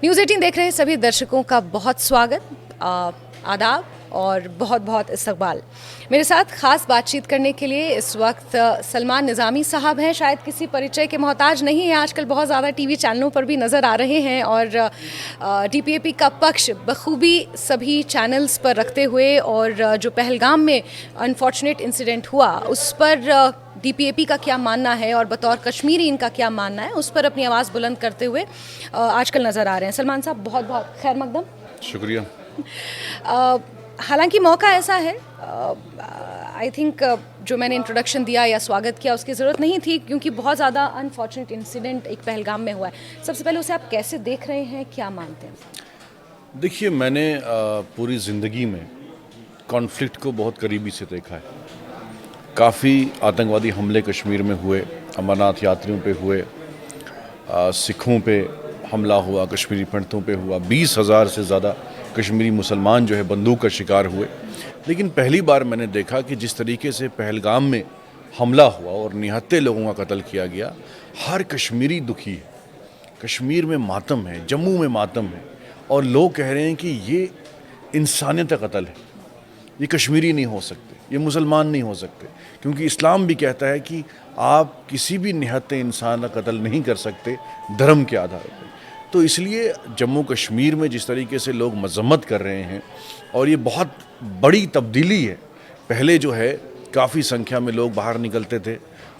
News 18 देख रहे सभी दर्शकों का बहुत स्वागत, आदाब और बहुत बहुत इस्तकबाल। मेरे साथ ख़ास बातचीत करने के लिए इस वक्त सलमान निज़ामी साहब हैं। शायद किसी परिचय के मोहताज नहीं हैं, आजकल बहुत ज़्यादा टीवी चैनलों पर भी नज़र आ रहे हैं और टीपीएपी का पक्ष बखूबी सभी चैनल्स पर रखते हुए और जो पहलगाम में अनफॉर्चुनेट इंसिडेंट हुआ उस पर डीपीएपी का क्या मानना है और बतौर कश्मीरी इनका क्या मानना है उस पर अपनी आवाज़ बुलंद करते हुए आजकल नज़र आ रहे हैं। सलमान साहब बहुत बहुत खैर मकदम। शुक्रिया। हालांकि मौका ऐसा है, आई थिंक जो मैंने इंट्रोडक्शन दिया या स्वागत किया उसकी ज़रूरत नहीं थी, क्योंकि बहुत ज़्यादा अनफॉर्चुनेट इंसिडेंट एक पहलगाम में हुआ है। सबसे पहले उसे आप कैसे देख रहे हैं, क्या मानते हैं? देखिए, मैंने पूरी ज़िंदगी में कॉन्फ्लिक्ट को बहुत करीबी से देखा है। काफ़ी आतंकवादी हमले कश्मीर में हुए, अमरनाथ यात्रियों पे हुए, सिखों पे हमला हुआ, कश्मीरी पंडितों पे हुआ, 20,000 से ज़्यादा कश्मीरी मुसलमान जो है बंदूक का शिकार हुए। लेकिन पहली बार मैंने देखा कि जिस तरीके से पहलगाम में हमला हुआ और निहत्थे लोगों का कत्ल किया गया, हर कश्मीरी दुखी है। कश्मीर में मातम है, जम्मू में मातम है और लोग कह रहे हैं कि ये इंसानियत का कत्ल है, ये कश्मीरी नहीं हो सकते, ये मुसलमान नहीं हो सकते, क्योंकि इस्लाम भी कहता है कि आप किसी भी निहत्थे इंसान का कत्ल नहीं कर सकते धर्म के आधार पर। तो इसलिए जम्मू कश्मीर में जिस तरीके से लोग मजम्मत कर रहे हैं और ये बहुत बड़ी तब्दीली है। पहले जो है काफ़ी संख्या में लोग बाहर निकलते थे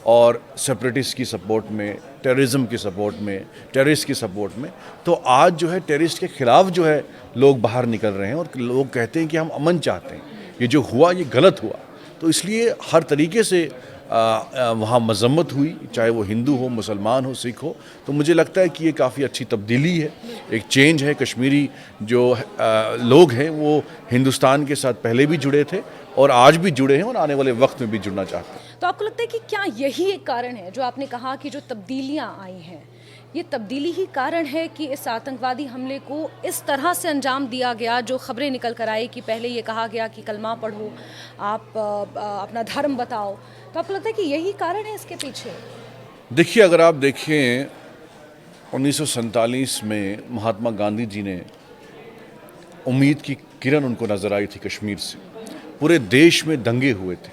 और सेपरेटिस्ट की सपोर्ट में, टेररिज्म की सपोर्ट में, टेररिस्ट की सपोर्ट में, तो आज जो है टेररिस्ट के ख़िलाफ़ जो है लोग बाहर निकल रहे हैं और लोग कहते हैं कि हम अमन चाहते हैं, ये जो हुआ ये गलत हुआ। तो इसलिए हर तरीके से वहाँ मजम्मत हुई, चाहे वो हिंदू हो, मुसलमान हो, सिख हो। तो मुझे लगता है कि ये काफ़ी अच्छी तब्दीली है, एक चेंज है। कश्मीरी जो लोग हैं वो हिंदुस्तान के साथ पहले भी जुड़े थे और आज भी जुड़े हैं और आने वाले वक्त में भी जुड़ना चाहते हैं। तो आपको लगता है कि क्या यही एक कारण है जो आपने कहा कि जो तब्दीलियाँ आई हैं, ये तब्दीली ही कारण है कि इस आतंकवादी हमले को इस तरह से अंजाम दिया गया? जो खबरें निकल कर आई कि पहले ये कहा गया कि कलमा पढ़ो, आप अपना धर्म बताओ, तो आपको लगता है कि यही कारण है इसके पीछे? देखिए, अगर आप देखें 1947 में महात्मा गांधी जी ने उम्मीद की किरण उनको नज़र आई थी कश्मीर से। पूरे देश में दंगे हुए थे,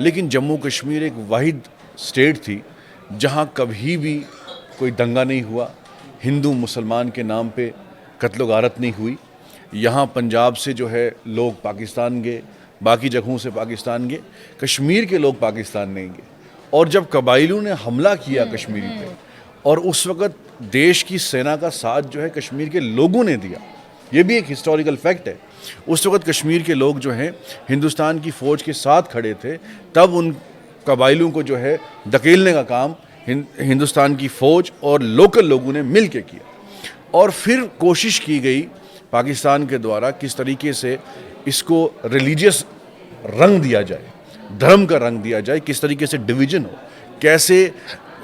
लेकिन जम्मू कश्मीर एक वाहिद स्टेट थी जहाँ कभी भी कोई दंगा नहीं हुआ, हिंदू मुसलमान के नाम पे कत्लो गारत नहीं हुई। यहाँ पंजाब से जो है लोग पाकिस्तान गए, बाकी जगहों से पाकिस्तान गए, कश्मीर के लोग पाकिस्तान नहीं गए। और जब कबाइलियों ने हमला किया कश्मीरी पे, और उस वक़्त देश की सेना का साथ जो है कश्मीर के लोगों ने दिया, ये भी एक हिस्टोरिकल फैक्ट है। उस वक़्त कश्मीर के लोग जो हैं हिंदुस्तान की फ़ौज के साथ खड़े थे, तब उन कबाइलों को जो है धकेलने का काम हिंदुस्तान की फ़ौज और लोकल लोगों ने मिल के किया। और फिर कोशिश की गई पाकिस्तान के द्वारा किस तरीके से इसको रिलीजियस रंग दिया जाए, धर्म का रंग दिया जाए, किस तरीके से डिवीज़न हो, कैसे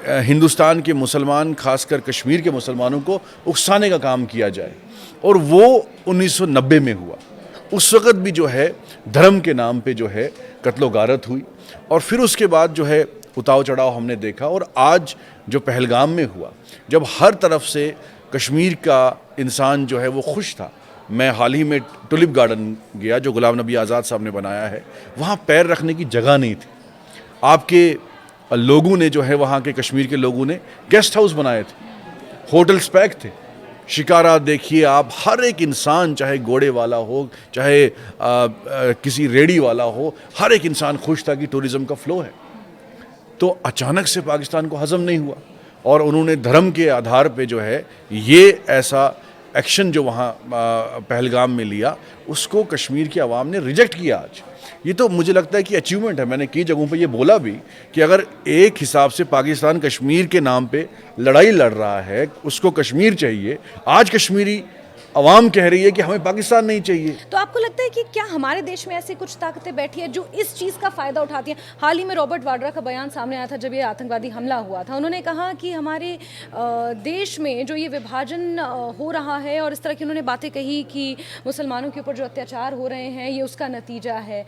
हिंदुस्तान के मुसलमान खासकर कश्मीर के मुसलमानों को उकसाने का काम किया जाए। और वो 1990 में हुआ। उस वक़्त भी जो है धर्म के नाम पे जो है कत्लो गारत हुई और फिर उसके बाद जो है उतार चढ़ाव हमने देखा। और आज जो पहलगाम में हुआ, जब हर तरफ से कश्मीर का इंसान जो है वो खुश था। मैं हाल ही में टुलिप गार्डन गया जो गुलाम नबी आज़ाद साहब ने बनाया है, वहाँ पैर रखने की जगह नहीं थी। आपके लोगों ने जो है, वहाँ के कश्मीर के लोगों ने गेस्ट हाउस बनाए थे, होटल्स पैक थे, शिकारा देखिए आप, हर एक इंसान, चाहे घोड़े वाला हो, चाहे किसी रेडी वाला हो, हर एक इंसान खुश था कि टूरिज़्म का फ़्लो है। तो अचानक से पाकिस्तान को हज़म नहीं हुआ और उन्होंने धर्म के आधार पे जो है ये ऐसा एक्शन जो वहाँ पहलगाम में लिया, उसको कश्मीर की आवाम ने रिजेक्ट किया। आज ये तो मुझे लगता है कि अचीवमेंट है। मैंने कई जगहों पे ये बोला भी कि अगर एक हिसाब से पाकिस्तान कश्मीर के नाम पे लड़ाई लड़ रहा है, उसको कश्मीर चाहिए, आज कश्मीरी अवाम कह रही है कि हमें पाकिस्तान नहीं चाहिए। तो आपको लगता है कि क्या हमारे देश में ऐसी कुछ ताकतें बैठी हैं जो इस चीज़ का फ़ायदा उठाती हैं? हाल ही में रॉबर्ट वाड्रा का बयान सामने आया था जब ये आतंकवादी हमला हुआ था। उन्होंने कहा कि हमारे देश में जो ये विभाजन हो रहा है और इस तरह की उन्होंने बातें कही कि मुसलमानों के ऊपर जो अत्याचार हो रहे हैं ये उसका नतीजा है,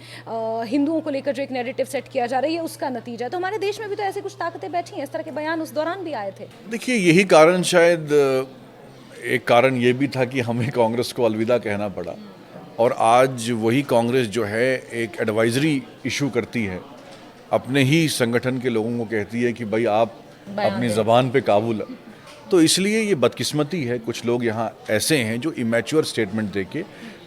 हिंदुओं को लेकर जो एक नैरेटिव सेट किया जा रहा है ये उसका नतीजा है। तो हमारे देश में भी तो ऐसी कुछ ताकतें बैठी हैं, इस तरह के बयान उस दौरान भी आए थे। देखिए, यही कारण शायद एक कारण ये भी था कि हमें कांग्रेस को अलविदा कहना पड़ा, और आज वही कांग्रेस जो है एक एडवाइजरी इशू करती है, अपने ही संगठन के लोगों को कहती है कि भाई आप अपनी ज़बान पे काबू ला। तो इसलिए ये बदकिस्मती है, कुछ लोग यहाँ ऐसे हैं जो इमेच्योर स्टेटमेंट दे के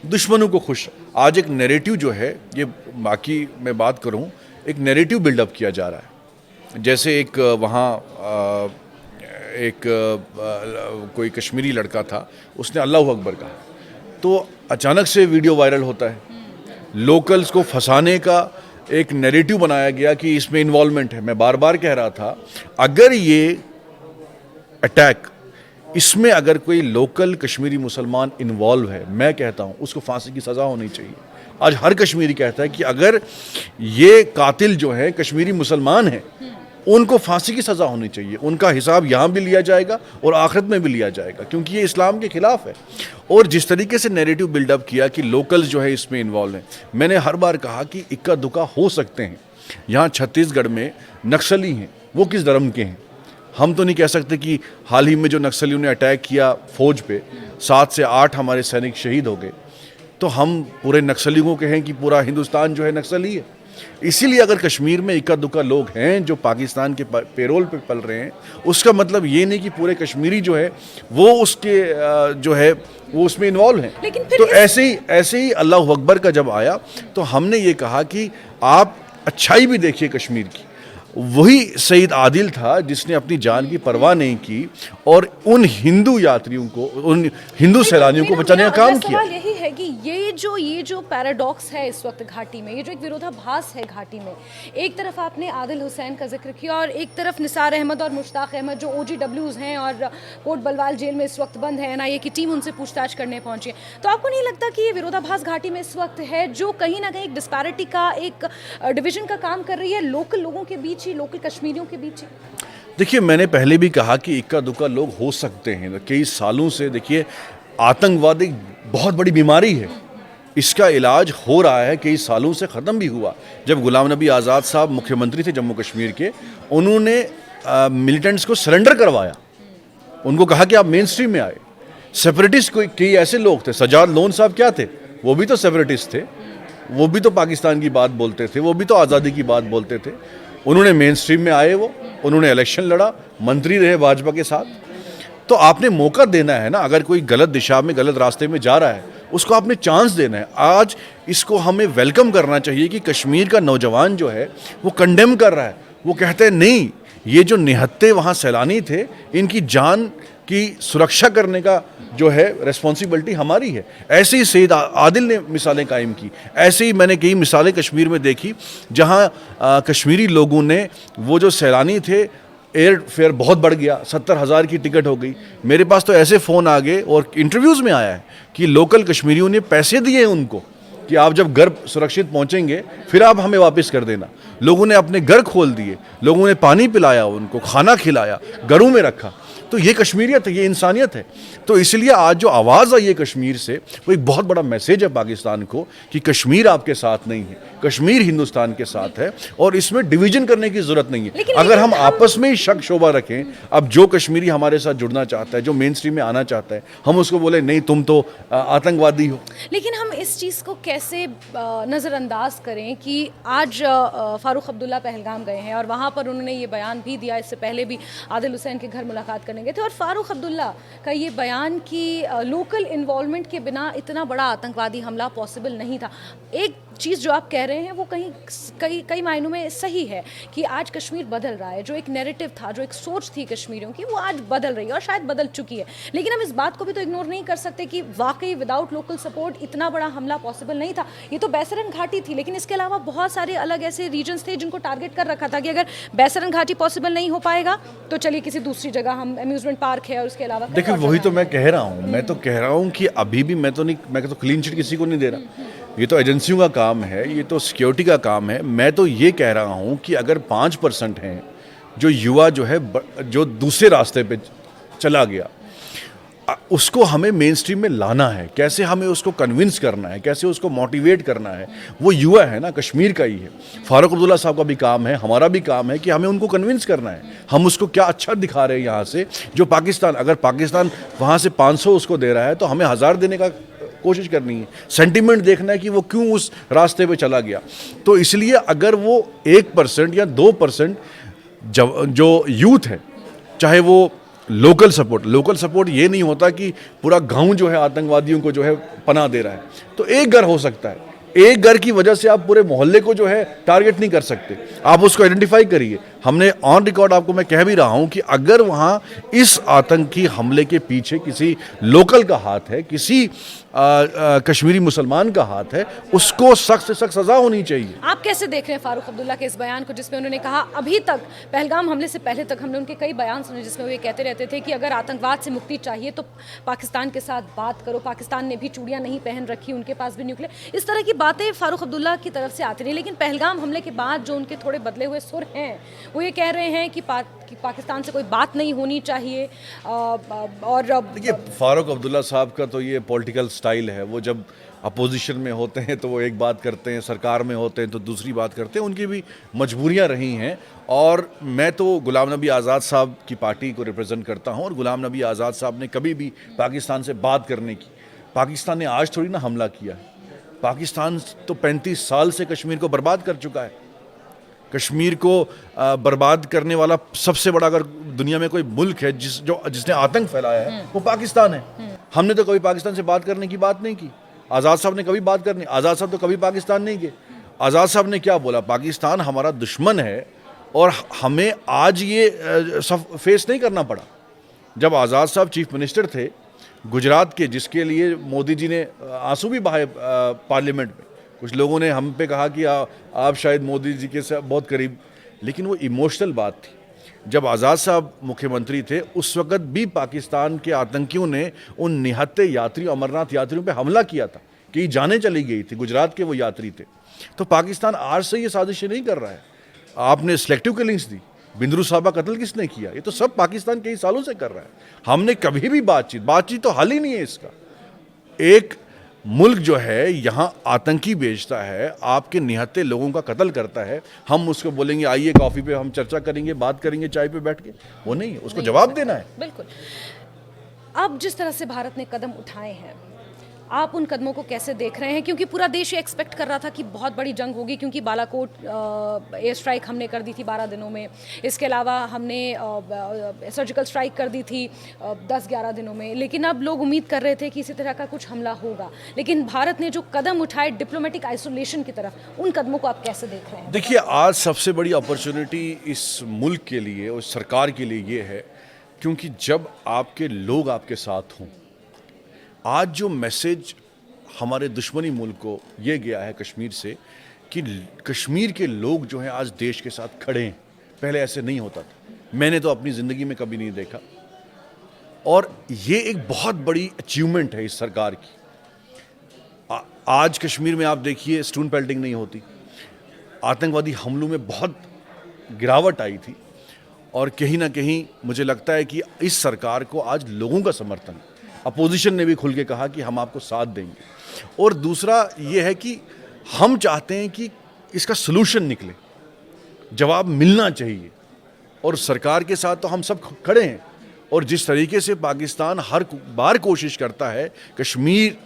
दुश्मनों को खुश, आज एक नैरेटिव जो है, ये बाकी मैं बात करूँ, एक नैरेटिव बिल्डअप किया जा रहा है। जैसे एक वहाँ कोई कश्मीरी लड़का था, उसने अल्लाह अकबर कहा, तो अचानक से वीडियो वायरल होता है, लोकल्स को फंसाने का एक नैरेटिव बनाया गया कि इसमें इन्वॉल्वमेंट है। मैं बार बार कह रहा था, अगर ये अटैक, इसमें अगर कोई लोकल कश्मीरी मुसलमान इन्वॉल्व है, मैं कहता हूँ उसको फांसी की सज़ा होनी चाहिए। आज हर कश्मीरी कहता है कि अगर ये कातिल जो है कश्मीरी मुसलमान है, उनको फांसी की सज़ा होनी चाहिए, उनका हिसाब यहाँ भी लिया जाएगा और आखिरत में भी लिया जाएगा, क्योंकि ये इस्लाम के खिलाफ है। और जिस तरीके से नैरेटिव बिल्डअप किया कि लोकल्स जो है इसमें इन्वॉल्व हैं, मैंने हर बार कहा कि इक्का दुक्का हो सकते हैं। यहाँ छत्तीसगढ़ में नक्सली हैं, वो किस धर्म के हैं? हम तो नहीं कह सकते कि हाल ही में जो नक्सलियों ने अटैक किया फौज पे, 7 से 8 हमारे सैनिक शहीद हो गए, तो हम पूरे नक्सलियों को कहें कि पूरा हिंदुस्तान जो है नक्सली है? इसीलिए अगर कश्मीर में इक्का दुक्का लोग हैं जो पाकिस्तान के पेरोल पे पल रहे हैं, उसका मतलब ये नहीं कि पूरे कश्मीरी जो है वो उसके जो है वो उसमें इन्वॉल्व हैं। तो ऐसे ही अल्लाह अकबर का जब आया तो हमने ये कहा कि आप अच्छाई भी देखिए कश्मीर की। वही सईद आदिल था जिसने अपनी जान की परवाह नहीं की और उन हिंदू यात्रियों को, उन हिंदू सैलानियों को बचाने का काम किया। सवाल यही है कि ये जो पैराडॉक्स है इस वक्त घाटी में, ये जो एक विरोधाभास है घाटी में, एक तरफ आपने आदिल हुसैन का जिक्र किया और एक तरफ निसार अहमद और मुश्ताक अहमद जो OGWs हैं और कोट बलवाल जेल में इस वक्त बंद है, NIA की टीम उनसे पूछताछ करने पहुंची। तो आपको नहीं लगता कि ये विरोधाभास घाटी में इस वक्त है जो कहीं ना कहीं एक डिस्पैरिटी का, एक डिवीजन का काम कर रही है लोकल लोगों के बीच ही, लोकल कश्मीरियों के बीच ही? देखिए, मैंने पहले भी कहा कि इक्का दुक्का लोग हो सकते हैं। कई सालों से देखिए, आतंकवाद एक बहुत बड़ी बीमारी है, इसका इलाज हो रहा है, कई सालों से ख़त्म भी हुआ। जब गुलाम नबी आज़ाद साहब मुख्यमंत्री थे जम्मू कश्मीर के, उन्होंने मिलिटेंट्स को सरेंडर करवाया, उनको कहा कि आप मेन स्ट्रीम में आए। सेपरेटिस्ट कई ऐसे लोग थे, सजाद लोन साहब क्या थे, वो भी तो सेपरेटिस्ट थे, वो भी तो पाकिस्तान की बात बोलते थे, वो भी तो आज़ादी की बात बोलते थे। उन्होंने मेन स्ट्रीम में आए, उन्होंने इलेक्शन लड़ा, मंत्री रहे भाजपा के साथ। तो आपने मौका देना है ना, अगर कोई गलत दिशा में, गलत रास्ते में जा रहा है, उसको आपने चांस देना है। आज इसको हमें वेलकम करना चाहिए कि कश्मीर का नौजवान जो है वो कंडेम कर रहा है, वो कहते हैं नहीं, ये जो निहत्ते वहाँ सैलानी थे, इनकी जान की सुरक्षा करने का जो है रिस्पॉन्सिबिलिटी हमारी है। ऐसे ही सईद आदिल ने मिसालें कायम की, ऐसे ही मैंने कई मिसालें कश्मीर में देखी जहाँ कश्मीरी लोगों ने, वो जो सैलानी थे, एयर फेयर बहुत बढ़ गया, 70,000 की टिकट हो गई। मेरे पास तो ऐसे फ़ोन आ गए और इंटरव्यूज़ में आया है कि लोकल कश्मीरियों ने पैसे दिए उनको कि आप जब घर सुरक्षित पहुंचेंगे फिर आप हमें वापस कर देना। लोगों ने अपने घर खोल दिए, लोगों ने पानी पिलाया, उनको खाना खिलाया, घरों में रखा। तो ये कश्मीरियत है, ये इंसानियत है। तो इसलिए आज जो आवाज़ आई है कश्मीर से, वो एक बहुत बड़ा मैसेज है पाकिस्तान को कि कश्मीर आपके साथ नहीं है, कश्मीर हिंदुस्तान के साथ है और इसमें डिवीजन करने की ज़रूरत नहीं है। अगर हम आपस में ही शक शोभा रखें, अब जो कश्मीरी हमारे साथ जुड़ना चाहता है, जो मेन स्ट्रीम में आना चाहता है, हम उसको बोले नहीं तुम तो आतंकवादी हो। लेकिन हम इस चीज़ को कैसे नज़रअंदाज करें कि आज फ़ारूक अब्दुल्ला पहलगाम गए हैं और वहाँ पर उन्होंने ये बयान भी दिया, इससे पहले भी आदिल हुसैन के घर मुलाकात करने गए थे, और फ़ारूक अब्दुल्ला का ये बयान कि लोकल इन्वॉल्वमेंट के बिना इतना बड़ा आतंकवादी हमला पॉसिबल नहीं था। एक चीज़ जो आप कह रहे हैं वो कई मायनों में सही है कि आज कश्मीर बदल रहा है, जो एक नैरेटिव था, जो एक सोच थी कश्मीरियों की, वो आज बदल रही है और शायद बदल चुकी है। लेकिन हम इस बात को भी तो इग्नोर नहीं कर सकते कि वाकई विदाउट लोकल सपोर्ट इतना बड़ा हमला पॉसिबल नहीं था। ये तो बैसरन घाटी थी, लेकिन इसके अलावा बहुत सारे अलग ऐसे रीजन्स थे जिनको टारगेट कर रखा था कि अगर बैसरन घाटी पॉसिबल नहीं हो पाएगा तो चलिए किसी दूसरी जगह, हम अम्यूजमेंट पार्क है और उसके अलावा देखिए वही तो मैं कह रहा हूँ। मैं तो कह रहा हूँ कि अभी भी मैं तो क्लीन चिट किसी को नहीं दे रहा। ये तो एजेंसियों का काम है, ये तो सिक्योरिटी का काम है। मैं तो ये कह रहा हूँ कि अगर 5% हैं जो युवा जो है जो दूसरे रास्ते पे चला गया, उसको हमें मेन स्ट्रीम में लाना है, कैसे हमें उसको कन्विंस करना है, कैसे उसको मोटिवेट करना है, वो युवा है ना, कश्मीर का ही है। फारूक अब्दुल्ला साहब का भी काम है, हमारा भी काम है कि हमें उनको कन्विंस करना है। हम उसको क्या अच्छा दिखा रहे हैं यहाँ से, जो पाकिस्तान, अगर पाकिस्तान वहाँ से 500 उसको दे रहा है तो हमें 1000 देने का कोशिश करनी है। सेंटिमेंट देखना है कि वो क्यों उस रास्ते पे चला गया। तो इसलिए अगर वो 1% या 2% जो यूथ है, चाहे वो लोकल सपोर्ट ये नहीं होता कि पूरा गांव जो है आतंकवादियों को जो है पनाह दे रहा है। तो एक घर हो सकता है, एक घर की वजह से आप पूरे मोहल्ले को जो है टारगेट नहीं कर सकते। आप उसको आइडेंटिफाई करिए। हमने ऑन रिकॉर्ड आपको मैं कह भी रहा हूं कि अगर वहां इस आतंकी हमले के पीछे किसी लोकल का हाथ है, किसी कश्मीरी मुसलमान का हाथ है, उसको सख्त से सख्त सजा होनी चाहिए। आप कैसे देख रहे हैं फारूक अब्दुल्ला के इस बयान को, जिसमें उन्होंने कहा, अभी तक पहलगाम हमले से पहले तक हमने उनके कई बयान सुने जिसमें वो ये कहते रहते थे कि अगर आतंकवाद से मुक्ति चाहिए तो पाकिस्तान के साथ बात करो, पाकिस्तान ने भी चूड़ियां नहीं पहन रखी, उनके पास भी न्यूक्लियर, इस तरह की बातें फारूक अब्दुल्ला की तरफ से आती रही। लेकिन पहलगाम हमले के बाद जो उनके थोड़े बदले हुए सुर हैं, वो ये कह रहे हैं कि पाकिस्तान से कोई बात नहीं होनी चाहिए। और देखिए, फारूक अब्दुल्ला साहब का तो ये पॉलिटिकल स्टाइल है। वो जब अपोजिशन में होते हैं तो वो एक बात करते हैं, सरकार में होते हैं तो दूसरी बात करते हैं। उनकी भी मजबूरियां रही हैं। और मैं तो गुलाम नबी आज़ाद साहब की पार्टी को रिप्रेजेंट करता हूं, और गुलाम नबी आज़ाद साहब ने कभी भी पाकिस्तान से बात करने की, पाकिस्तान ने आज थोड़ी ना हमला किया है। पाकिस्तान तो 35 साल से कश्मीर को बर्बाद कर चुका है। कश्मीर को बर्बाद करने वाला सबसे बड़ा अगर दुनिया में कोई मुल्क है जिसने आतंक फैलाया है, वो पाकिस्तान है। हमने तो कभी पाकिस्तान से बात करने की बात नहीं की। आज़ाद साहब ने कभी बात करनी, आज़ाद साहब तो कभी पाकिस्तान नहीं गए। आज़ाद साहब ने क्या बोला, पाकिस्तान हमारा दुश्मन है और हमें आज ये सब फेस नहीं करना पड़ा। जब आज़ाद साहब चीफ मिनिस्टर थे गुजरात के, जिसके लिए मोदी जी ने आंसू भी बहाए पार्लियामेंट में, कुछ लोगों ने हम पे कहा कि आप शायद मोदी जी के साथ बहुत करीब, लेकिन वो इमोशनल बात थी। जब आज़ाद साहब मुख्यमंत्री थे उस वक़्त भी पाकिस्तान के आतंकियों ने उन निहत्थे यात्रियों, अमरनाथ यात्रियों पे हमला किया था कि जानें चली गई थी। गुजरात के वो यात्री थे। तो पाकिस्तान आज से ये साजिशें नहीं कर रहा है। आपने सिलेक्टिव किलिंग्स दी, बिंदरू साहबा कत्ल किसने किया, ये तो सब पाकिस्तान कई सालों से कर रहा है। हमने कभी भी बातचीत तो हल ही नहीं है इसका। एक मुल्क जो है यहाँ आतंकी बेचता है, आपके निहत्थे लोगों का कत्ल करता है, हम उसको बोलेंगे आइए कॉफ़ी पे हम चर्चा करेंगे, बात करेंगे चाय पे बैठ के, वो नहीं है। उसको जवाब देना है। बिल्कुल। अब जिस तरह से भारत ने कदम उठाए हैं, आप उन कदमों को कैसे देख रहे हैं? क्योंकि पूरा देश ये एक्सपेक्ट कर रहा था कि बहुत बड़ी जंग होगी, क्योंकि बालाकोट एयर स्ट्राइक हमने कर दी थी 12 दिनों में। इसके अलावा हमने सर्जिकल स्ट्राइक कर दी थी 10-11 दिनों में। लेकिन अब लोग उम्मीद कर रहे थे कि इसी तरह का कुछ हमला होगा। लेकिन भारत ने जो कदम उठाए डिप्लोमेटिक आइसोलेशन की तरफ, उन कदमों को आप कैसे देख रहे हैं? देखिए, आज सबसे बड़ी अपॉर्चुनिटी इस मुल्क के लिए और सरकार के लिए ये है, क्योंकि जब आपके लोग आपके साथ हों, आज जो मैसेज हमारे दुश्मनी मुल्क को ये गया है कश्मीर से, कि कश्मीर के लोग जो हैं आज देश के साथ खड़े हैं। पहले ऐसे नहीं होता था, मैंने तो अपनी ज़िंदगी में कभी नहीं देखा। और ये एक बहुत बड़ी अचीवमेंट है इस सरकार की। आज कश्मीर में आप देखिए स्टोन पेल्टिंग नहीं होती, आतंकवादी हमलों में बहुत गिरावट आई थी। और कहीं ना कहीं मुझे लगता है कि इस सरकार को आज लोगों का समर्थन है। अपोजिशन ने भी खुल के कहा कि हम आपको साथ देंगे। और दूसरा ये है कि हम चाहते हैं कि इसका सलूशन निकले, जवाब मिलना चाहिए। और सरकार के साथ तो हम सब खड़े हैं। और जिस तरीके से पाकिस्तान हर बार कोशिश करता है कश्मीर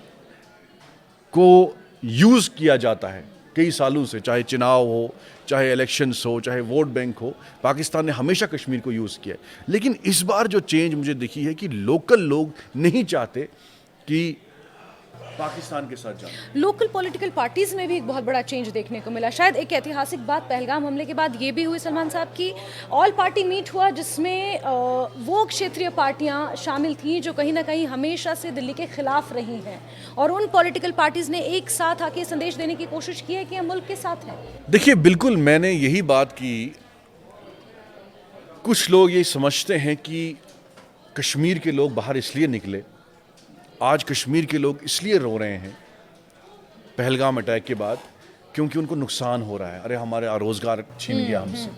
को यूज़ किया जाता है कई सालों से, चाहे चुनाव हो, चाहे इलेक्शंस हो, चाहे वोट बैंक हो, पाकिस्तान ने हमेशा कश्मीर को यूज़ किया है। लेकिन इस बार जो चेंज मुझे दिखी है कि लोकल लोग नहीं चाहते कि पाकिस्तान के साथ जाना। लोकल पॉलिटिकल पार्टीज में भी एक बहुत बड़ा चेंज देखने को मिला। शायद एक ऐतिहासिक बात पहलगाम हमले के बाद ये भी हुई सलमान साहब की ऑल पार्टी मीट हुआ, जिसमें वो क्षेत्रीय पार्टियां शामिल थीं जो कहीं ना कहीं हमेशा से दिल्ली के खिलाफ रही हैं, और उन पॉलिटिकल पार्टीज ने एक साथ आके संदेश देने की कोशिश की है कि हम मुल्क के साथ हैं। देखिए, बिल्कुल मैंने यही बात की। कुछ लोग ये समझते हैं कि कश्मीर के लोग बाहर इसलिए निकले, आज कश्मीर के लोग इसलिए रो रहे हैं पहलगाम अटैक के बाद क्योंकि उनको नुकसान हो रहा है। अरे हमारे रोज़गार छीन गया हमसे।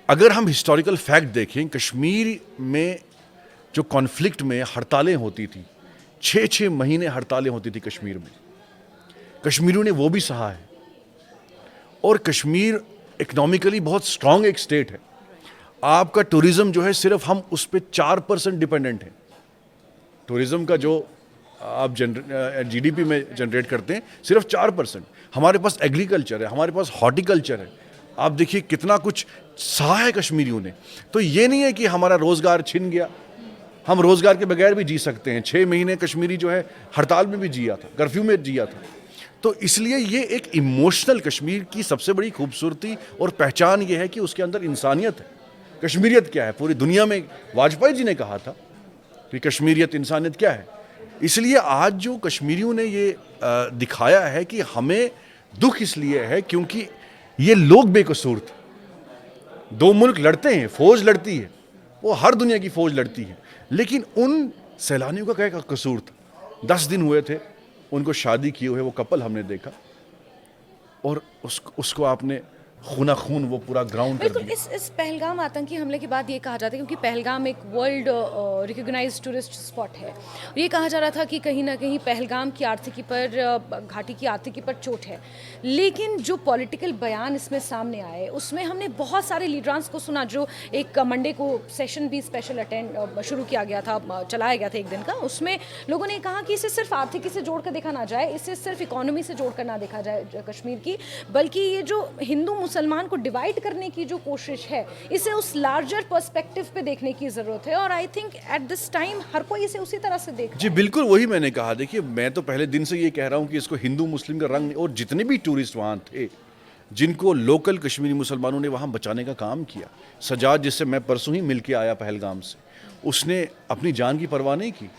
अगर हम हिस्टोरिकल फैक्ट देखें, कश्मीर में जो कॉन्फ्लिक्ट में हड़तालें होती थी, 6-6 महीने हड़तालें होती थी कश्मीर में, कश्मीरियों ने वो भी सहा है। और कश्मीर इकोनॉमिकली बहुत स्ट्रांग एक स्टेट है। आपका टूरिज्म जो है सिर्फ हम उस पर 4% डिपेंडेंट हैं। टूरिज्म का जो आप जीडीपी में जनरेट करते हैं सिर्फ 4%। हमारे पास एग्रीकल्चर है, हमारे पास हॉर्टिकल्चर है। आप देखिए कितना कुछ सहा है कश्मीरियों ने। तो ये नहीं है कि हमारा रोज़गार छिन गया, हम रोज़गार के बगैर भी जी सकते हैं। 6 महीने कश्मीरी जो है हड़ताल में भी जिया था, कर्फ्यू में जिया था। तो इसलिए ये एक इमोशनल, कश्मीर की सबसे बड़ी खूबसूरती और पहचान ये है कि उसके अंदर इंसानियत है। कश्मीरियत क्या है? पूरी दुनिया में वाजपेयी जी ने कहा था कि कश्मीरियत, इंसानियत क्या है। इसलिए आज जो कश्मीरियों ने ये दिखाया है कि हमें दुख इसलिए है क्योंकि ये लोग बेकसूर थे। 2 मुल्क लड़ते हैं, फौज लड़ती है, वो हर दुनिया की फौज लड़ती है, लेकिन उन सैलानियों का क्या कसूर था? 10 दिन हुए थे उनको शादी किए हुए, वो कपल हमने देखा, और उसको आपने खूना खून वो पूरा ग्राउंड कर बिल्कुल। दिया। इस पहलगाम आतंकी हमले के बाद ये कहा जाता है, क्योंकि पहलगाम एक वर्ल्ड रिकॉग्नाइज्ड टूरिस्ट स्पॉट है, ये कहा जा रहा था कि कहीं ना कहीं पहलगाम की आर्थिकी पर, घाटी की आर्थिकी पर चोट है। लेकिन जो पॉलिटिकल बयान इसमें सामने आए उसमें हमने बहुत सारे लीडरांस को सुना। जो एक मंडे को सेशन भी स्पेशल शुरू किया गया था, चलाया गया था एक दिन का, उसमें लोगों ने कहा कि इसे सिर्फ आर्थिकी से जोड़ कर देखा ना जाए, इसे सिर्फ इकोनॉमी से जोड़ कर ना देखा जाए कश्मीर की, बल्कि ये जो हिंदू मुसलमान को डिवाइड करने की जो कोशिश है, इसे उस लार्जर पर्सपेक्टिव पे देखने की जरूरत है। और I think at this time हर कोई इसे उसी तरह से देख रहा है। जी बिल्कुल, वही मैंने कहा। देखिए, मैं तो पहले दिन से ये कह रहा हूँ कि इसको हिंदू मुस्लिम का रंग नहीं, और जितने भी टूरिस्ट वहाँ थे जिनको लोकल कश्मीरी मुसलमानों ने वहाँ बचाने का काम किया, सजाद जिससे मैं परसों ही मिल के आया पहलगाम से, उसने अपनी जान की परवाह नहीं की।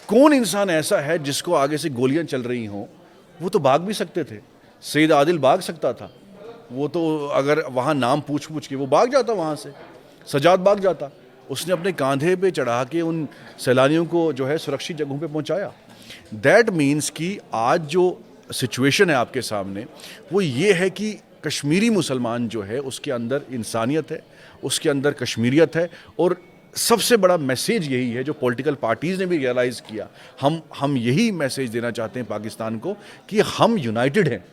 कौन इंसान ऐसा है जिसको आगे से गोलियां चल रही हों? वो तो भाग भी सकते थे। सईद आदिल भाग सकता था, वो तो अगर वहाँ नाम पूछ के वो भाग जाता वहाँ से, सजाद भाग जाता। उसने अपने कांधे पे चढ़ा के उन सैलानियों को जो है सुरक्षित जगहों पे पहुँचाया। दैट मीन्स कि आज जो सिचुएशन है आपके सामने वो ये है कि कश्मीरी मुसलमान जो है उसके अंदर इंसानियत है, उसके अंदर कश्मीरियत है। और सबसे बड़ा मैसेज यही है जो पॉलिटिकल पार्टीज़ ने भी रियलाइज़ किया। हम यही मैसेज देना चाहते हैं पाकिस्तान को कि हम यूनाइटेड हैं,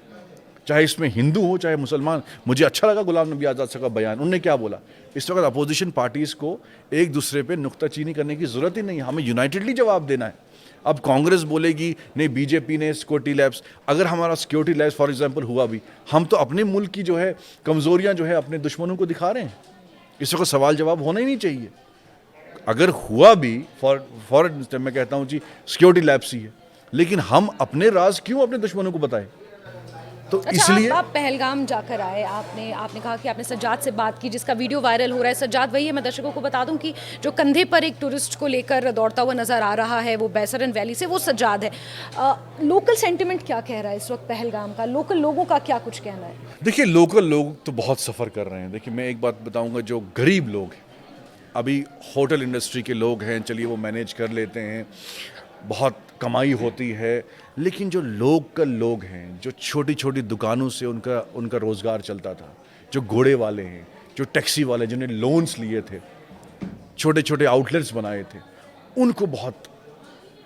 चाहे इसमें हिंदू हो चाहे मुसलमान। मुझे अच्छा लगा गुलाम नबी आज़ाद साहब का बयान। उन्होंने क्या बोला, इस वक्त अपोजिशन पार्टीज़ को एक दूसरे पे नुक्ताचीनी करने की ज़रूरत ही नहीं है, हमें यूनाइटेडली जवाब देना है। अब कांग्रेस बोलेगी नहीं, बीजेपी ने सिक्योरिटी लैब्स, अगर हमारा सिक्योरिटी लैब्स फॉर एग्जांपल हुआ भी, हम तो अपने मुल्क की जो है कमज़ोरियाँ जो है अपने दुश्मनों को दिखा रहे हैं। इस वक्त सवाल जवाब होना ही नहीं चाहिए। अगर हुआ भी फॉर मैं कहता हूँ जी सिक्योरिटी लैब्स ही है, लेकिन हम अपने राज क्यों अपने दुश्मनों को बताएं? तो अच्छा, इसलिए आप पहलगाम जाकर आए, आपने कहा कि आपने सज्जाद से बात की जिसका वीडियो वायरल हो रहा है। सज्जाद वही है, मैं दर्शकों को बता दूं कि जो कंधे पर एक टूरिस्ट को लेकर दौड़ता हुआ नजर आ रहा है वो बैसरन वैली से, वो सज्जाद है। लोकल सेंटिमेंट क्या कह रहा है इस वक्त पहलगाम का? लोकल लोगों का क्या कुछ कहना है? देखिए, लोकल लोग तो बहुत सफ़र कर रहे हैं। देखिए, मैं एक बात बताऊंगा, जो गरीब लोग हैं, अभी होटल इंडस्ट्री के लोग हैं, चलिए वो मैनेज कर लेते हैं, बहुत कमाई होती है, लेकिन जो लोकल लोग हैं, जो छोटी छोटी दुकानों से उनका रोज़गार चलता था, जो घोड़े वाले हैं, जो टैक्सी वाले जिन्होंने लोन्स लिए थे, छोटे छोटे आउटलेट्स बनाए थे, उनको बहुत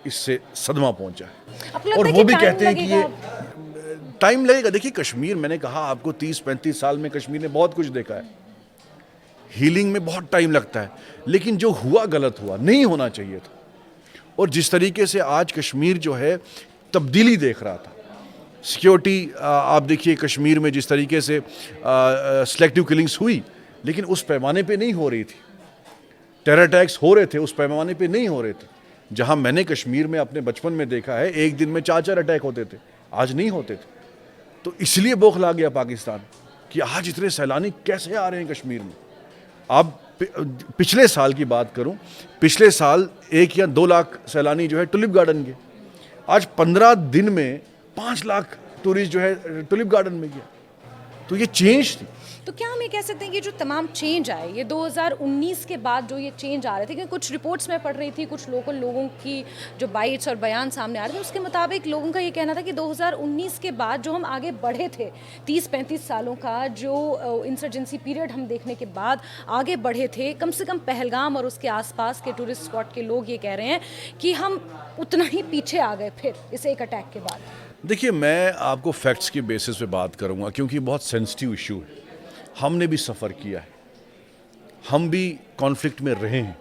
इससे सदमा पहुंचा है। और वो भी कहते हैं कि ये टाइम लगेगा। देखिए, कश्मीर, मैंने कहा आपको 30-35 साल में कश्मीर ने बहुत कुछ देखा है। हीलिंग में बहुत टाइम लगता है, लेकिन जो हुआ गलत हुआ, नहीं होना चाहिए था। और जिस तरीके से आज कश्मीर जो है तब्दीली देख रहा था, सिक्योरिटी, आप देखिए कश्मीर में जिस तरीके से सिलेक्टिव किलिंग्स हुई, लेकिन उस पैमाने पे नहीं हो रही थी। टेरर अटैक्स हो रहे थे, उस पैमाने पे नहीं हो रहे थे। जहां मैंने कश्मीर में अपने बचपन में देखा है, एक दिन में 4-4 अटैक होते थे, आज नहीं होते थे। तो इसलिए बौखला गया पाकिस्तान कि आज इतने सैलानी कैसे आ रहे हैं कश्मीर में। अब पिछले साल की बात करूं, पिछले साल 1 या 2 लाख सैलानी जो है टुलिप गार्डन के, आज 15 दिन में 5 लाख टूरिस्ट जो है टुलिप गार्डन में गया। तो ये चेंज थी। तो क्या हम ये कह सकते हैं कि जो तमाम चेंज आए ये 2019 के बाद जो ये चेंज आ रहे थे, क्योंकि कुछ रिपोर्ट्स में पढ़ रही थी, कुछ लोकल लोगों की जो बाइट्स और बयान सामने आ रहे थे, उसके मुताबिक लोगों का ये कहना था कि 2019 के बाद जो हम आगे बढ़े थे 30-35 सालों का जो इंसर्जेंसी पीरियड हम देखने के बाद आगे बढ़े थे, कम से कम पहलगाम और उसके आसपास के टूरिस्ट स्पॉट के लोग ये कह रहे हैं कि हम उतना ही पीछे आ गए फिर इस एक अटैक के बाद। देखिए, मैं आपको फैक्ट्स की बेसिस पे बात करूंगा क्योंकि बहुत सेंसिटिव इशू है। हमने भी सफ़र किया है, हम भी कॉन्फ्लिक्ट में रहे हैं,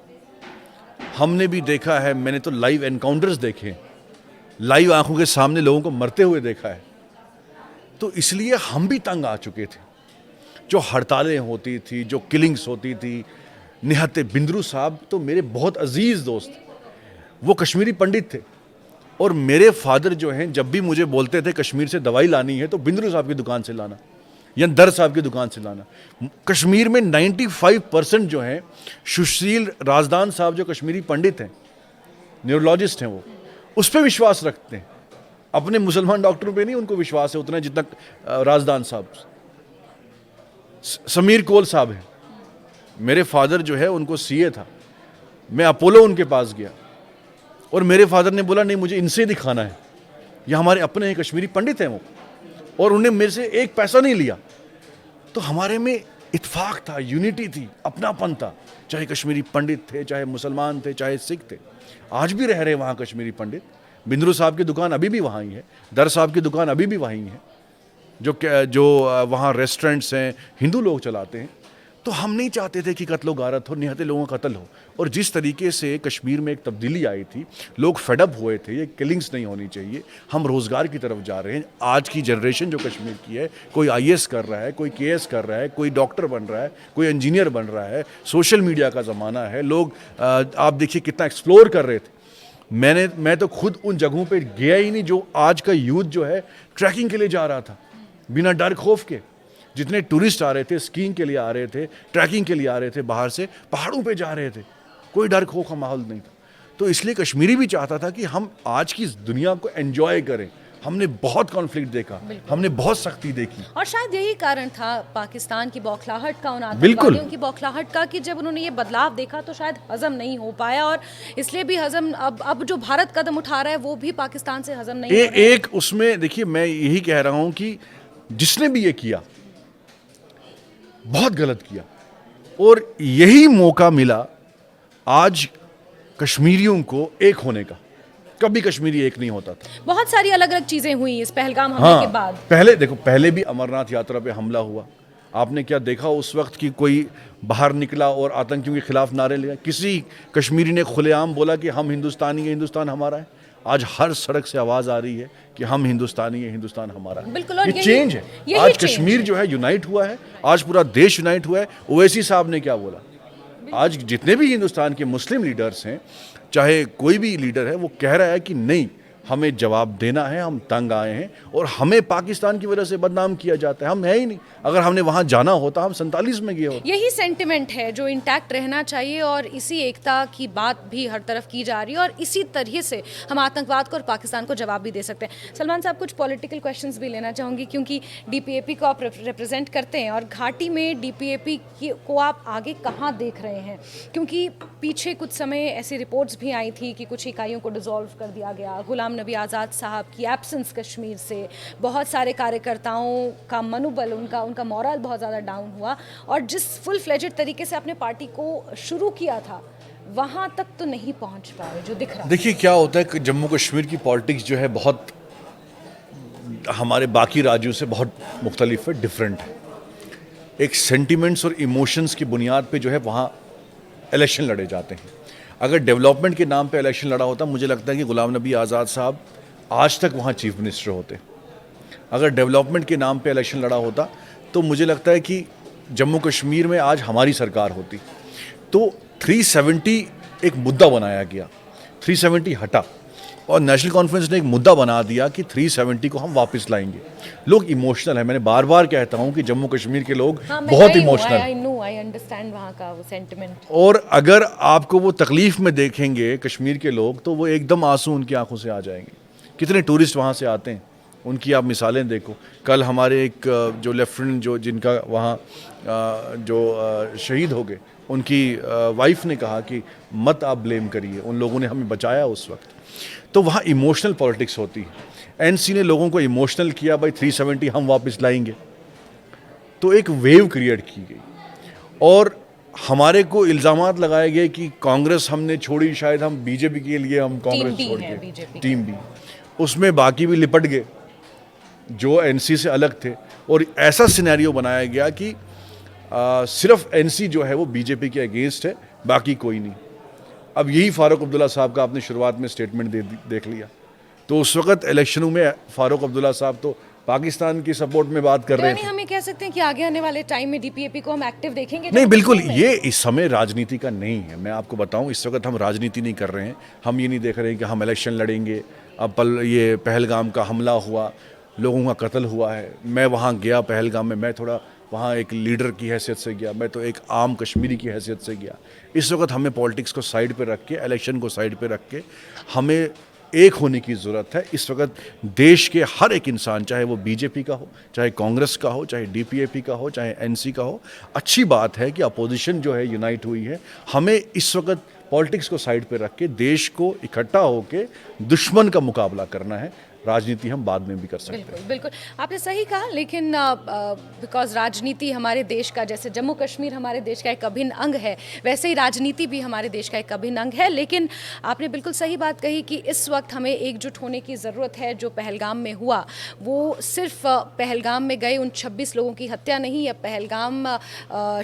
हमने भी देखा है। मैंने तो लाइव एनकाउंटर्स देखे हैं, लाइव आंखों के सामने लोगों को मरते हुए देखा है। तो इसलिए हम भी तंग आ चुके थे। जो हड़तालें होती थी, जो किलिंग्स होती थी। निहत्ते बिंद्रू साहब तो मेरे बहुत अजीज़ दोस्त थे, वो कश्मीरी पंडित थे और मेरे फादर जो हैं जब भी मुझे बोलते थे कश्मीर से दवाई लानी है तो बिंद्रू साहब की दुकान से लाना या दर साहब की दुकान से लाना। कश्मीर में 95% जो हैं, सुशील राजदान साहब जो कश्मीरी पंडित हैं, न्यूरोलॉजिस्ट हैं, वो उस पर विश्वास रखते हैं। अपने मुसलमान डॉक्टरों पे नहीं उनको विश्वास है उतना जितना राजदान साहब। समीर कोल साहब हैं, मेरे फादर जो है उनको सीए था। मैं अपोलो उनके पास गया और मेरे फादर ने बोला नहीं मुझे इनसे दिखाना है, ये हमारे अपने हैं, कश्मीरी पंडित हैं वो, और उन्हें मेरे से एक पैसा नहीं लिया। तो हमारे में इत्फाक था, यूनिटी थी, अपनापन था। चाहे कश्मीरी पंडित थे, चाहे मुसलमान थे, चाहे सिख थे। आज भी रह रहे वहाँ कश्मीरी पंडित। बिंद्रू साहब की दुकान अभी भी वहाँ ही है, दर साहब की दुकान अभी भी वहीं है। जो वहाँ रेस्टोरेंट्स हैं हिंदू लोग चलाते हैं। तो हम नहीं चाहते थे कि कत्लो गारत हो, निहत्ते लोगों का कत्ल हो। और जिस तरीके से कश्मीर में एक तब्दीली आई थी, लोग फेडअप हुए थे, ये किलिंग्स नहीं होनी चाहिए, हम रोज़गार की तरफ जा रहे हैं। आज की जनरेशन जो कश्मीर की है, कोई आईएएस कर रहा है, कोई केएस कर रहा है, कोई डॉक्टर बन रहा है, कोई इंजीनियर बन रहा है। सोशल मीडिया का ज़माना है, लोग आप देखिए कितना एक्सप्लोर कर रहे थे। मैं तो खुद उन जगहों पर गया ही नहीं जो आज का यूथ जो है ट्रैकिंग के लिए जा रहा था, बिना डर खौफ के। जितने टूरिस्ट आ रहे थे, स्कीइंग के लिए आ रहे थे, ट्रैकिंग के लिए आ रहे थे, बाहर से पहाड़ों पे जा रहे थे, कोई डर खौफ का माहौल नहीं था। तो इसलिए कश्मीरी भी चाहता था कि हम आज की दुनिया को एंजॉय करें। हमने बहुत कॉन्फ्लिक्ट देखा, हमने बहुत सख्ती देखी, और शायद यही कारण था पाकिस्तान की बौखलाहट का, उन आतंकवादियों की बौखलाहट का, कि जब उन्होंने ये बदलाव देखा तो शायद हजम नहीं हो पाया। और इसलिए भी हजम अब जो भारत कदम उठा रहा है वो भी पाकिस्तान से हजम नहीं हो रहा है। एक उसमें देखिए, मैं यही कह रहा हूँ कि जिसने भी ये किया बहुत गलत किया, और यही मौका मिला आज कश्मीरियों को एक होने का। कभी कश्मीरी एक नहीं होता था। बहुत सारी अलग अलग चीजें हुई इस पहलगाम हमले के बाद। पहले भी अमरनाथ यात्रा पे हमला हुआ। आपने क्या देखा उस वक्त कि कोई बाहर निकला और आतंकियों के खिलाफ नारे लिया? किसी कश्मीरी ने खुलेआम बोला कि हम हिंदुस्तानी हैं, हिंदुस्तान हमारा है? आज हर सड़क से आवाज आ रही है कि हम हिंदुस्तानी हैं, हिंदुस्तान हमारा है। बिल्कुल, और ये चेंज है। आज कश्मीर जो है यूनाइट हुआ है, आज पूरा देश यूनाइट हुआ है। ओवैसी साहब ने क्या बोला? आज जितने भी हिंदुस्तान के मुस्लिम लीडर्स हैं, चाहे कोई भी लीडर है, वो कह रहा है कि नहीं, हमें जवाब देना है, हम तंग आए हैं और हमें पाकिस्तान की वजह से बदनाम किया जाता है। हम है ही नहीं। अगर हमने वहाँ जाना होता हम 47 में गए होते। यही सेंटिमेंट है जो इंटैक्ट रहना चाहिए और इसी एकता की बात भी हर तरफ की जा रही है और इसी तरह से हम आतंकवाद को और पाकिस्तान को जवाब भी दे सकते हैं। सलमान साहब, कुछ पॉलिटिकल क्वेश्चंस भी लेना चाहूँगी क्योंकि डीपीएपी को आप रिप्रेजेंट करते हैं और घाटी में डीपीएपी को आप आगे कहाँ देख रहे हैं? क्योंकि पीछे कुछ समय ऐसी रिपोर्ट्स भी आई थी कि कुछ इकाइयों को डिसॉल्व कर दिया गया, गुलाम नबी आज़ाद साहब की एब्सेंस कश्मीर से, बहुत सारे कार्यकर्ताओं का मनोबल, उनका मॉरल बहुत ज़्यादा डाउन हुआ और जिस फुल फ्लेजेड तरीके से अपने पार्टी को शुरू किया था वहाँ तक तो नहीं पहुँच पाए जो दिख रहा। देखिए क्या होता है कि जम्मू कश्मीर की पॉलिटिक्स जो है बहुत हमारे बाकी राज्यों से बहुत मुख्तलिफ है, डिफरेंट है। एक सेंटिमेंट्स और इमोशंस की बुनियाद पे जो है वहाँ इलेक्शन लड़े जाते हैं। अगर डेवलपमेंट के नाम पे इलेक्शन लड़ा होता, मुझे लगता है कि गुलाम नबी आज़ाद साहब आज तक वहाँ चीफ मिनिस्टर होते। अगर डेवलपमेंट के नाम पे इलेक्शन लड़ा होता तो मुझे लगता है कि जम्मू कश्मीर में आज हमारी सरकार होती। तो 370 एक मुद्दा बनाया गया, 370 हटा और नेशनल कॉन्फ्रेंस ने एक मुद्दा बना दिया कि 370 को हम वापस लाएंगे। लोग इमोशनल है, मैंने बार बार कहता हूं कि जम्मू कश्मीर के लोग बहुत इमोशनल हैं। आई अंडरस्टैंड वहाँ का वो सेंटिमेंट। और अगर आपको वो तकलीफ में देखेंगे कश्मीर के लोग तो वो एकदम आंसू उनकी आंखों से आ जाएंगे। कितने टूरिस्ट वहाँ से आते हैं, उनकी आप मिसालें देखो। कल हमारे एक जो लेफ्टिनेंट जो जिनका वहाँ जो शहीद हो गए, उनकी वाइफ ने कहा कि मत आप ब्लेम करिए, उन लोगों ने हमें बचाया उस वक्त। तो वहाँ इमोशनल पॉलिटिक्स होती है। एनसी ने लोगों को इमोशनल किया, भाई 370 हम वापस लाएंगे, तो एक वेव क्रिएट की गई और हमारे को इल्ज़ामात लगाए गए कि कांग्रेस हमने छोड़ी, शायद हम बीजेपी के लिए हम कांग्रेस छोड़ के टीम बी, उसमें बाकी भी लिपट गए जो एनसी से अलग थे और ऐसा सिनेरियो बनाया गया कि सिर्फ एनसी जो है वो बीजेपी के अगेंस्ट है, बाकी कोई नहीं। अब यही फारूक अब्दुल्ला साहब का आपने शुरुआत में स्टेटमेंट देख लिया। तो उस वक्त इलेक्शनों में फारूक अब्दुल्ला साहब तो पाकिस्तान की सपोर्ट में बात कर रहे थे। हमें कह सकते हैं कि आगे आने वाले टाइम में डीपीएपी को हम एक्टिव देखेंगे? नहीं, बिल्कुल, ये इस समय राजनीति का नहीं है। मैं आपको बताऊं, इस वक्त हम राजनीति नहीं कर रहे हैं। हम ये नहीं देख रहे हैं कि हम इलेक्शन लड़ेंगे। अब ये पहलगाम का हमला हुआ, लोगों का कत्ल हुआ है, मैं वहाँ गया पहलगाम में, मैं थोड़ा वहाँ एक लीडर की हैसियत से गया, मैं तो एक आम कश्मीरी की हैसियत से गया। इस वक्त हमें पॉलिटिक्स को साइड पे रख के, इलेक्शन को साइड पे रख के हमें एक होने की ज़रूरत है। इस वक्त देश के हर एक इंसान, चाहे वो बीजेपी का हो, चाहे कांग्रेस का हो, चाहे डीपीएपी का हो, चाहे एनसी का हो, अच्छी बात है कि अपोजिशन जो है यूनाइट हुई है। हमें इस वक्त पॉलिटिक्स को साइड पे रख के देश को इकट्ठा होकर दुश्मन का मुकाबला करना है। राजनीति हम बाद में भी कर सकते हैं। बिल्कुल, आपने सही कहा, लेकिन बिकॉज राजनीति हमारे देश का, जैसे जम्मू कश्मीर हमारे देश का एक अभिन्न अंग है, वैसे ही राजनीति भी हमारे देश का एक अभिन्न अंग है। लेकिन आपने बिल्कुल सही बात कही कि इस वक्त हमें एकजुट होने की ज़रूरत है। जो पहलगाम में हुआ वो सिर्फ पहलगाम में गए उन 26 लोगों की हत्या नहीं, या पहलगाम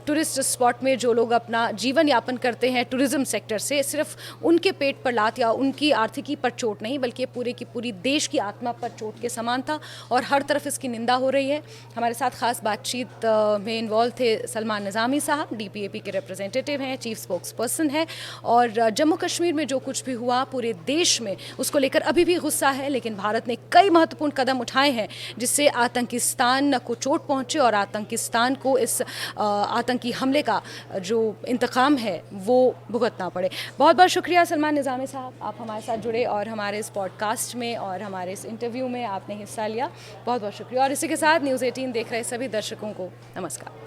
टूरिस्ट स्पॉट में जो लोग अपना जीवन यापन करते हैं टूरिज़्म सेक्टर से, सिर्फ उनके पेट पर लात या उनकी आर्थिकी पर चोट नहीं, बल्कि पूरे की पूरी देश की आत्मा पर चोट के समान था और हर तरफ इसकी निंदा हो रही है। हमारे साथ खास बातचीत में इन्वॉल्व थे सलमान निज़ामी साहब, डीपीएपी के रिप्रेजेंटेटिव हैं, चीफ स्पोक्स पर्सन है। और जम्मू कश्मीर में जो कुछ भी हुआ पूरे देश में उसको लेकर अभी भी गुस्सा है, लेकिन भारत ने कई महत्वपूर्ण कदम उठाए हैं जिससे आतंकिस्तान को चोट पहुंचे और आतंकिस्तान को इस आतंकी हमले का जो इंतकाम है वो भुगतना पड़े। बहुत बहुत शुक्रिया सलमान निज़ामी साहब, आप हमारे साथ जुड़े और हमारे इस पॉडकास्ट में और हमारे इस इंटरव्यू में आपने हिस्सा लिया। बहुत बहुत शुक्रिया। और इसी के साथ न्यूज़ 18 देख रहे सभी दर्शकों को नमस्कार।